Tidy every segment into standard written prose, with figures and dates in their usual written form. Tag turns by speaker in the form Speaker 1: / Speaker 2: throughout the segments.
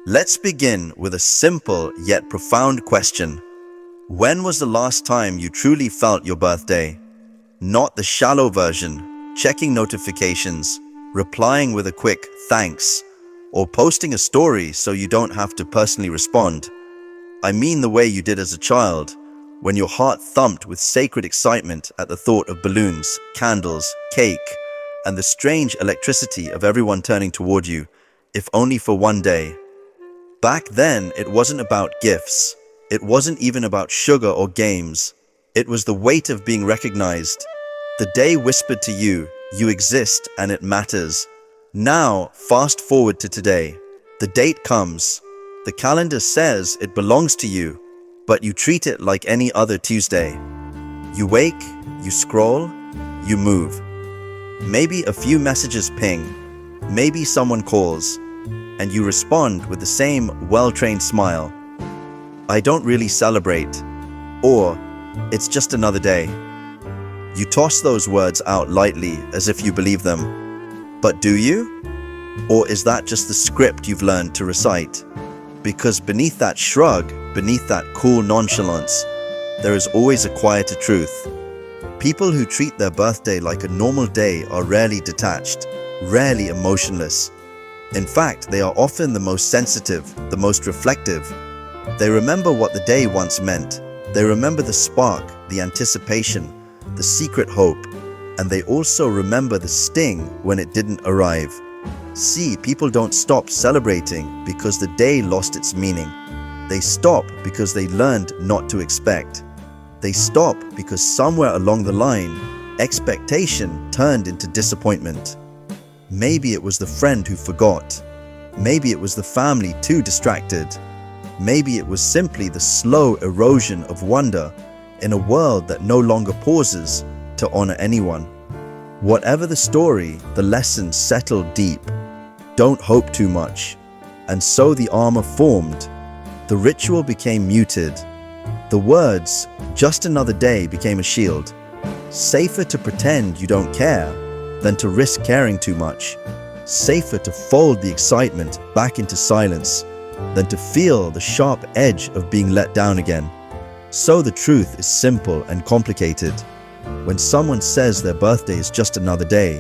Speaker 1: Let's begin with a simple yet profound question. When was the last time you truly felt your birthday? Not the shallow version, checking notifications, replying with a quick thanks, or posting a story so you don't have to personally respond. I mean the way you did as a child, when your heart thumped with sacred excitement at the thought of balloons, candles, cake, and the strange electricity of everyone turning toward you, if only for one day. Back then, it wasn't about gifts. It wasn't even about sugar or games. It was the weight of being recognized. The day whispered to you, you exist and it matters. Now, fast forward to today. The date comes. The calendar says it belongs to you, but you treat it like any other Tuesday. You wake, you scroll, you move. Maybe a few messages ping, maybe someone calls, and you respond with the same well-trained smile. I don't really celebrate, or it's just another day. You toss those words out lightly as if you believe them. But do you? Or is that just the script you've learned to recite? Because beneath that shrug, beneath that cool nonchalance, there is always a quieter truth. People who treat their birthday like a normal day are rarely detached, rarely emotionless. In fact, they are often the most sensitive, the most reflective. They remember what the day once meant. They remember the spark, the anticipation, the secret hope, and they also remember the sting when it didn't arrive. See, people don't stop celebrating because the day lost its meaning. They stop because they learned not to expect. They stop because somewhere along the line, expectation turned into disappointment. Maybe it was the friend who forgot. Maybe it was the family too distracted. Maybe it was simply the slow erosion of wonder in a world that no longer pauses to honor anyone. Whatever the story, the lesson settled deep. Don't hope too much. And so the armor formed. The ritual became muted. The words, just another day, became a shield. Safer to pretend you don't care than to risk caring too much. Safer to fold the excitement back into silence than to feel the sharp edge of being let down again. So the truth is simple and complicated. When someone says their birthday is just another day,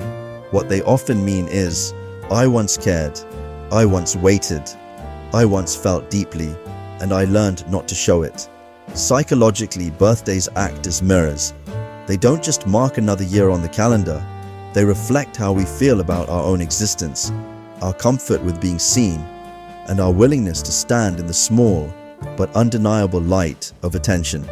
Speaker 1: what they often mean is, I once cared, I once waited, I once felt deeply, and I learned not to show it. Psychologically, birthdays act as mirrors. They don't just mark another year on the calendar, they reflect how we feel about our own existence, our comfort with being seen, and our willingness to stand in the small but undeniable light of attention.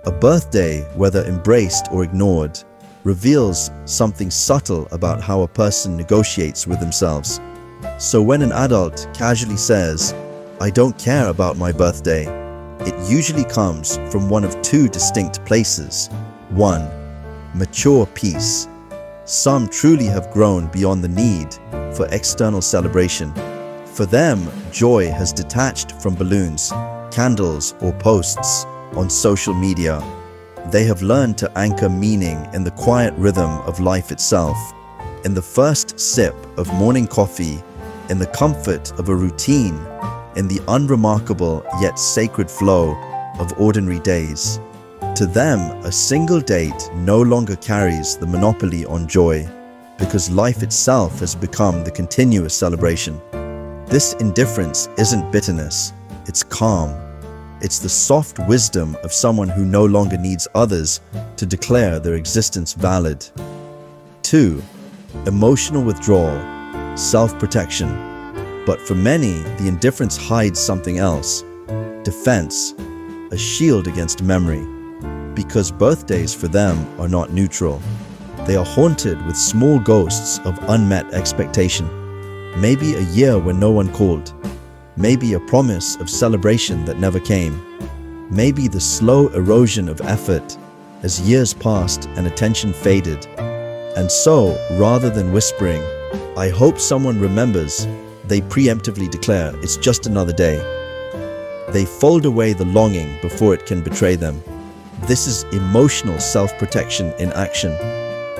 Speaker 1: A birthday, whether embraced or ignored, reveals something subtle about how a person negotiates with themselves. So when an adult casually says, I don't care about my birthday, it usually comes from one of two distinct places. One, mature peace. Some truly have grown beyond the need for external celebration. For them, joy has detached from balloons, candles, or posts on social media. They have learned to anchor meaning in the quiet rhythm of life itself, in the first sip of morning coffee, in the comfort of a routine, in the unremarkable yet sacred flow of ordinary days. To them, a single date no longer carries the monopoly on joy, because life itself has become the continuous celebration. This indifference isn't bitterness, it's calm. It's the soft wisdom of someone who no longer needs others to declare their existence valid. 2. Emotional withdrawal, self-protection. But for many, the indifference hides something else. Defense, a shield against memory. Because birthdays for them are not neutral. They are haunted with small ghosts of unmet expectation. Maybe a year when no one called. Maybe a promise of celebration that never came. Maybe the slow erosion of effort as years passed and attention faded. And so, rather than whispering, I hope someone remembers, they preemptively declare it's just another day. They fold away the longing before it can betray them. This is emotional self-protection in action.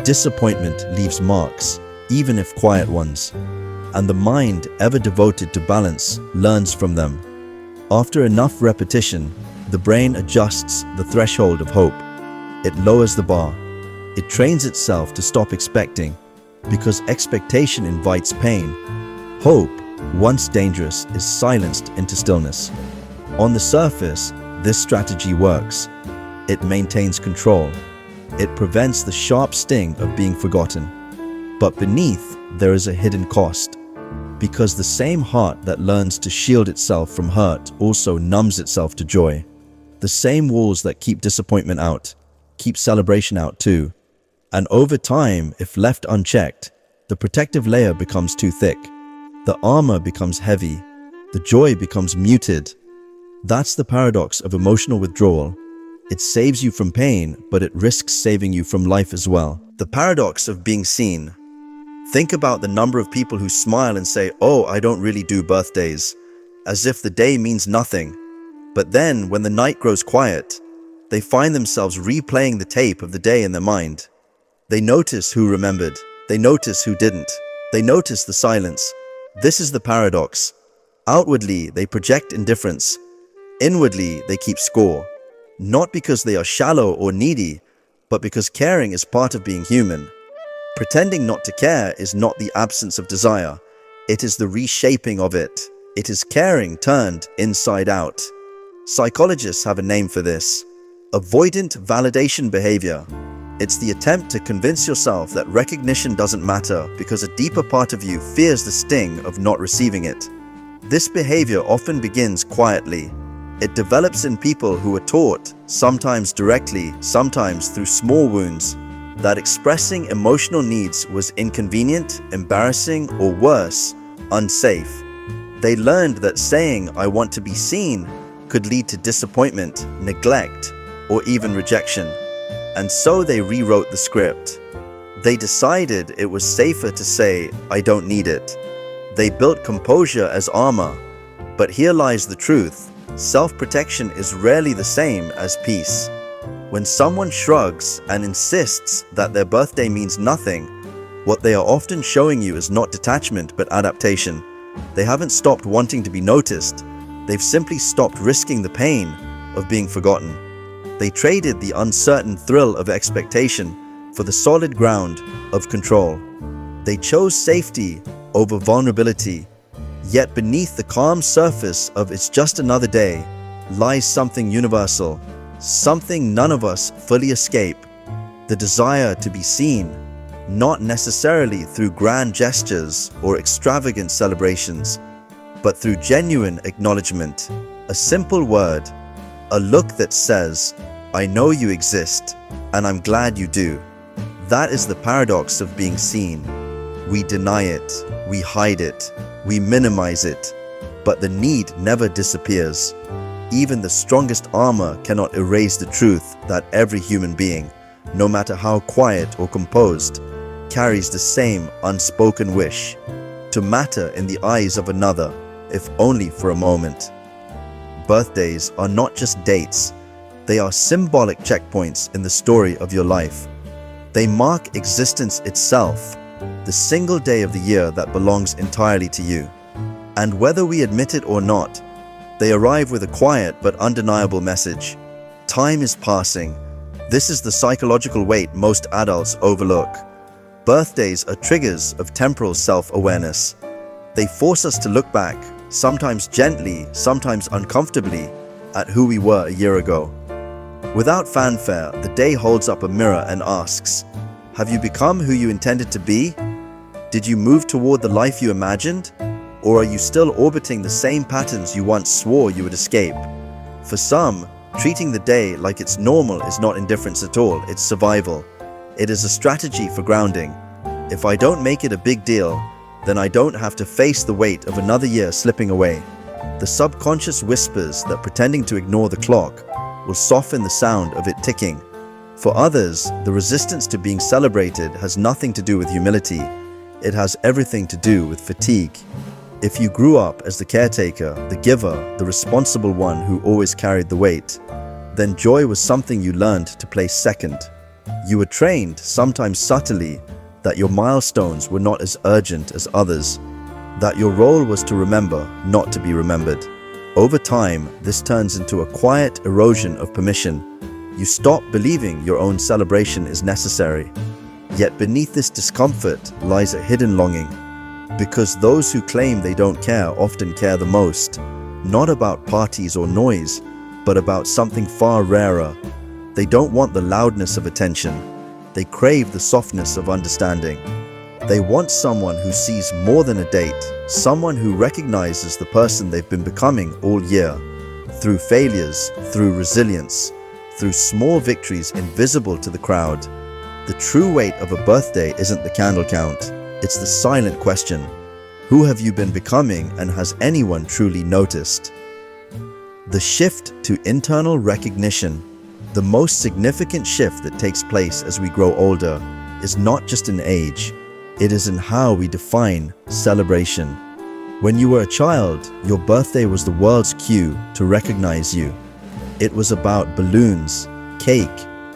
Speaker 1: Disappointment leaves marks, even if quiet ones. and the mind, ever devoted to balance, learns from them. After enough repetition, the brain adjusts the threshold of hope. It lowers the bar. It trains itself to stop expecting, because expectation invites pain. Hope, once dangerous, is silenced into stillness. On the surface, this strategy works. It maintains control. It prevents the sharp sting of being forgotten. But beneath, there is a hidden cost. Because the same heart that learns to shield itself from hurt also numbs itself to joy. The same walls that keep disappointment out, keep celebration out too. And over time, if left unchecked, the protective layer becomes too thick. The armor becomes heavy. The joy becomes muted. That's the paradox of emotional withdrawal. It saves you from pain, but it risks saving you from life as well. The paradox of being seen. Think about the number of people who smile and say, "Oh, I don't really do birthdays," as if the day means nothing. But then, when the night grows quiet, they find themselves replaying the tape of the day in their mind. They notice who remembered. They notice who didn't. They notice the silence. This is the paradox. Outwardly, they project indifference. Inwardly, they keep score. Not because they are shallow or needy, but because caring is part of being human. Pretending not to care is not the absence of desire. It is the reshaping of it. It is caring turned inside out. Psychologists have a name for this: avoidant validation behavior. It's the attempt to convince yourself that recognition doesn't matter because a deeper part of you fears the sting of not receiving it. This behavior often begins quietly. It develops in people who are taught, sometimes directly, sometimes through small wounds, that expressing emotional needs was inconvenient, embarrassing, or worse, unsafe. They learned that saying "I want to be seen" could lead to disappointment, neglect, or even rejection. And so they rewrote the script. They decided it was safer to say "I don't need it." They built composure as armor. But here lies the truth. Self-protection is rarely the same as peace. When someone shrugs and insists that their birthday means nothing, what they are often showing you is not detachment but adaptation. They haven't stopped wanting to be noticed. They've simply stopped risking the pain of being forgotten. They traded the uncertain thrill of expectation for the solid ground of control. They chose safety over vulnerability. Yet beneath the calm surface of "it's just another day" lies something universal, something none of us fully escape: the desire to be seen, not necessarily through grand gestures or extravagant celebrations, but through genuine acknowledgement, a simple word, a look that says, "I know you exist, and I'm glad you do." That is the paradox of being seen. We deny it, we hide it, we minimize it, but the need never disappears. Even the strongest armor cannot erase the truth that every human being, no matter how quiet or composed, carries the same unspoken wish to matter in the eyes of another, if only for a moment. Birthdays are not just dates, they are symbolic checkpoints in the story of your life. They mark existence itself, the single day of the year that belongs entirely to you. And whether we admit it or not, they arrive with a quiet but undeniable message. Time is passing. This is the psychological weight most adults overlook. Birthdays are triggers of temporal self-awareness. They force us to look back, sometimes gently, sometimes uncomfortably, at who we were a year ago. Without fanfare, the day holds up a mirror and asks, have you become who you intended to be? Did you move toward the life you imagined? Or are you still orbiting the same patterns you once swore you would escape? For some, treating the day like it's normal is not indifference at all, it's survival. It is a strategy for grounding. If I don't make it a big deal, then I don't have to face the weight of another year slipping away. The subconscious whispers that pretending to ignore the clock will soften the sound of it ticking. For others, the resistance to being celebrated has nothing to do with humility. It has everything to do with fatigue. If you grew up as the caretaker, the giver, the responsible one who always carried the weight, then joy was something you learned to place second. You were trained, sometimes subtly, that your milestones were not as urgent as others. that your role was to remember, not to be remembered. Over time, this turns into a quiet erosion of permission. You stop believing your own celebration is necessary. Yet beneath this discomfort lies a hidden longing. Because those who claim they don't care often care the most, not about parties or noise, but about something far rarer. They don't want the loudness of attention. They crave the softness of understanding. They want someone who sees more than a date, someone who recognizes the person they've been becoming all year, through failures, through resilience, through small victories invisible to the crowd. The true weight of a birthday isn't the candle count, it's the silent question. Who have you been becoming, and has anyone truly noticed? The shift to internal recognition. The most significant shift that takes place as we grow older is not just in age, it is in how we define celebration. When you were a child, your birthday was the world's cue to recognize you. It was about balloons, cake,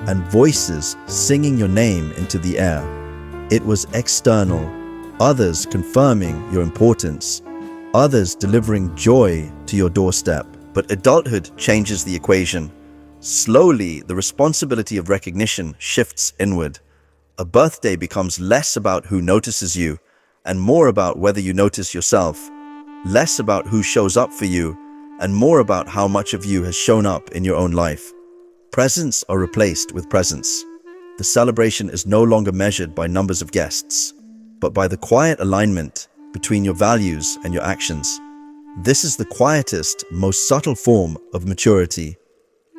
Speaker 1: and voices singing your name into the air. It was external, others confirming your importance, others delivering joy to your doorstep. But adulthood changes the equation. Slowly, the responsibility of recognition shifts inward. A birthday becomes less about who notices you and more about whether you notice yourself, less about who shows up for you and more about how much of you has shown up in your own life. Presents are replaced with presence. The celebration is no longer measured by numbers of guests, but by the quiet alignment between your values and your actions. This is the quietest, most subtle form of maturity.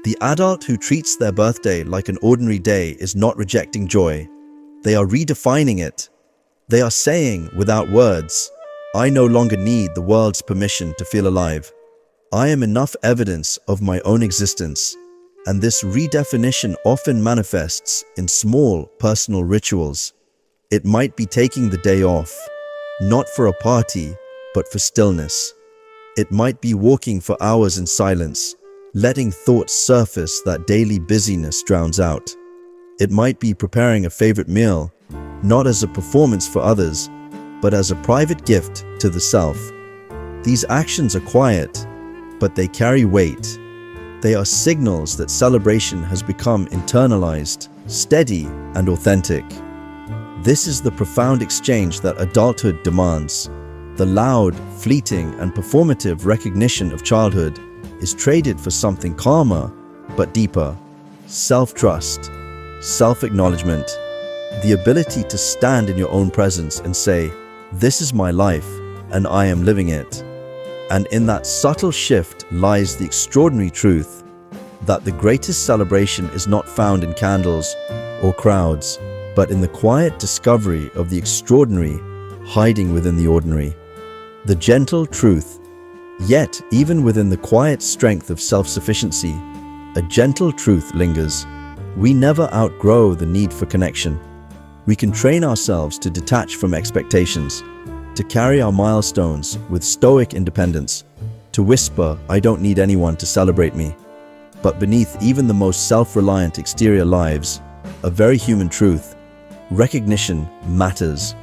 Speaker 1: The adult who treats their birthday like an ordinary day is not rejecting joy. They are redefining it. They are saying, without words, I no longer need the world's permission to feel alive. I am enough evidence of my own existence. And this redefinition often manifests in small personal rituals. It might be taking the day off, not for a party, but for stillness. It might be walking for hours in silence, letting thoughts surface that daily busyness drowns out. It might be preparing a favorite meal, not as a performance for others, but as a private gift to the self. These actions are quiet, but they carry weight. They are signals that celebration has become internalized, steady, and authentic. This is the profound exchange that adulthood demands. The loud, fleeting, and performative recognition of childhood is traded for something calmer but deeper: self-trust, self-acknowledgement, the ability to stand in your own presence and say, "This is my life, and I am living it." And in that subtle shift lies the extraordinary truth that the greatest celebration is not found in candles or crowds, but in the quiet discovery of the extraordinary hiding within the ordinary. The gentle truth. Yet, even within the quiet strength of self-sufficiency, a gentle truth lingers. We never outgrow the need for connection. We can train ourselves to detach from expectations, to carry our milestones with stoic independence, to whisper, "I don't need anyone to celebrate me." But beneath even the most self-reliant exterior lives, a very human truth: recognition matters.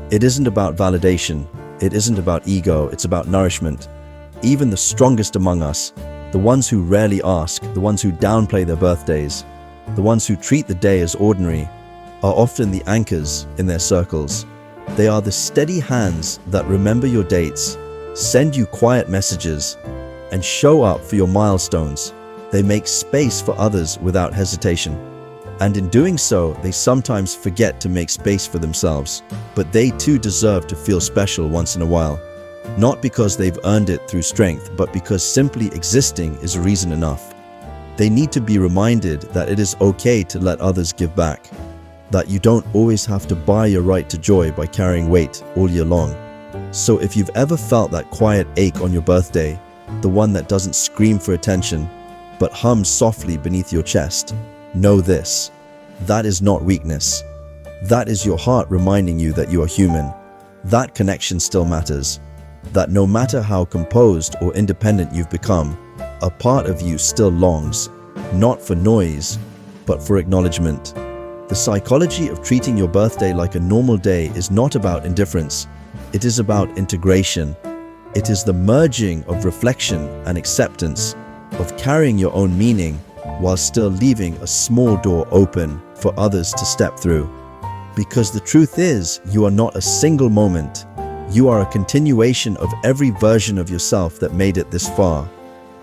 Speaker 1: It isn't about validation. It isn't about ego, it's about nourishment. Even the strongest among us, the ones who rarely ask, the ones who downplay their birthdays, the ones who treat the day as ordinary, are often the anchors in their circles. They are the steady hands that remember your dates, send you quiet messages, and show up for your milestones. They make space for others without hesitation. And in doing so, they sometimes forget to make space for themselves. But they too deserve to feel special once in a while. Not because they've earned it through strength, but because simply existing is reason enough. They need to be reminded that it is okay to let others give back. That you don't always have to buy your right to joy by carrying weight all year long. So if you've ever felt that quiet ache on your birthday, the one that doesn't scream for attention, but hums softly beneath your chest, know this: that is not weakness. That is your heart reminding you that you are human. That connection still matters. That no matter how composed or independent you've become, a part of you still longs, not for noise, but for acknowledgement. The psychology of treating your birthday like a normal day is not about indifference. It is about integration. It is the merging of reflection and acceptance, of carrying your own meaning while still leaving a small door open for others to step through. Because the truth is, you are not a single moment. You are a continuation of every version of yourself that made it this far.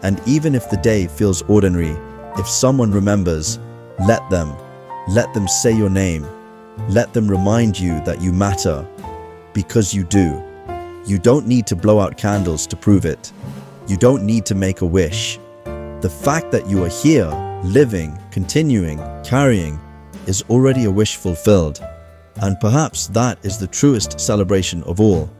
Speaker 1: And even if the day feels ordinary, if someone remembers, let them say your name. Let them remind you that you matter, because you do. You don't need to blow out candles to prove it. You don't need to make a wish. The fact that you are here, living, continuing, carrying, is already a wish fulfilled. And perhaps that is the truest celebration of all.